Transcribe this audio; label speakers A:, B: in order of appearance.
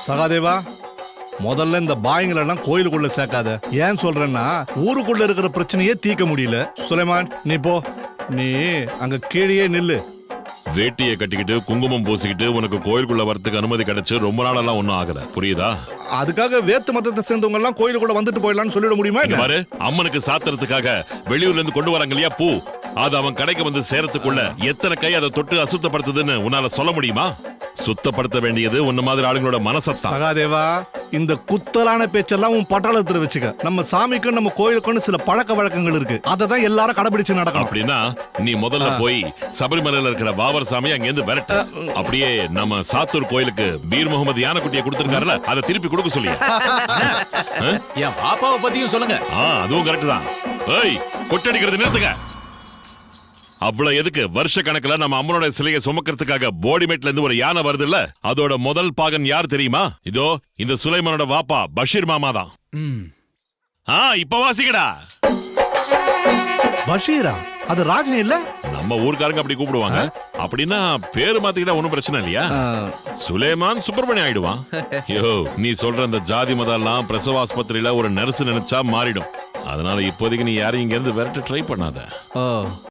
A: சகாதேவா, முதல்ல இந்த பாய்ங்களை எல்லாம் கோயிலுக்குள்ள சேர்க்காத. ஏன் சொல்றேன்னா ஊருக்குள்ள இருக்கிற பிரச்சனையே தீர்க்க முடியல. சுலைமான், நீ போ, நீ அங்க கீழே நில்லு.
B: வேட்டியை கட்டிக்கிட்டு குங்குமம் பூசிக்கிட்டு உனக்கு கோயிலுக்குள்ள வரதுக்கு அனுமதி கிடைச்சு ரொம்ப நாளெல்லாம் ஒன்னும் ஆகல, புரியுதா?
A: அதுக்காக வேத்து மதத்தை சேர்ந்தவங்க எல்லாம் கோயிலுக்குள்ள வந்துட்டு போயிடலாம்னு சொல்லிட முடியுமா?
B: பாரு, அம்மனுக்கு சாத்துறதுக்காக வெளியூர்ல இருந்து கொண்டு வராங்க இல்லையா பூ, அது அவன் கடைக்கு வந்து சேரத்துக்குள்ள எத்தனை கை அதை தொட்டு அசுத்தப்படுத்துதுன்னு உன்னால சொல்ல முடியுமா? சுத்தப்படுத்த வேண்டியது உன்ன மாதிரி ஆளுங்களோட மனசத்தான்.
A: சகாதேவா, இந்த குத்தலான பேச்செல்லாம் உன் பட்டாளத்துல வச்சுக்க. நம்ம சாமிக்கும் நம்ம கோயிலுக்கும் சில பழக்க வழக்கங்கள் இருக்கு, அதை தான் எல்லாரும் கடைபிடிச்சு நடக்கணும்.
B: அப்படின்னா நீ முதல்ல போய் சபரிமலையில இருக்கிற பாபர் சாமி அங்க இருந்து விரட்டு. அப்படியே நம்ம சாத்தூர் கோயிலுக்கு பீர் முகமது யானைக்குட்டியை கொடுத்திருக்காருல, அதை திருப்பி கொடுக்க சொல்லி.
C: என் பாப்பாவை பத்தியும் சொல்லுங்க.
B: அதுவும் கரெக்ட் தான். ஏய், கொட்டடிக்கிறது நிறுத்துங்க. அவ்வளவு எதுக்கு? வருஷ கணக்குல நம்ம அம்மனோட சிலையை சுமக்கிறதுக்காக போடிமேட்ல இருந்து ஒரு யானை வருது இல்ல, அதோட முதல் பாகன் யார் தெரியுமா? இதோ இந்த சுலைமானோட வாப்பா பஷீர் மாமா தான். இப்ப வாசிக்கடா.
A: பஷீரா? அது ராஜன் இல்ல?
B: நம்ம ஊர்க்காரங்க அப்படி கூப்பிடுவாங்க. அப்படின்னா பேரு மாத்திக்கிட்டா ஒண்ணும் பிரச்சனை இல்லையா? சுலைமான் சுப்பிரமணியம் ஆயிடுவான். யோ, நீ சொல்ற அந்த ஜாதி மதம் எல்லாம் பிரசவ ஆஸ்பத்திரியில ஒரு நர்ஸ் நினைச்சா மாறிடும். அதனால இப்போதைக்கு நீ யாரையும் இங்க இருந்து விரட்ட ட்ரை பண்ணாத.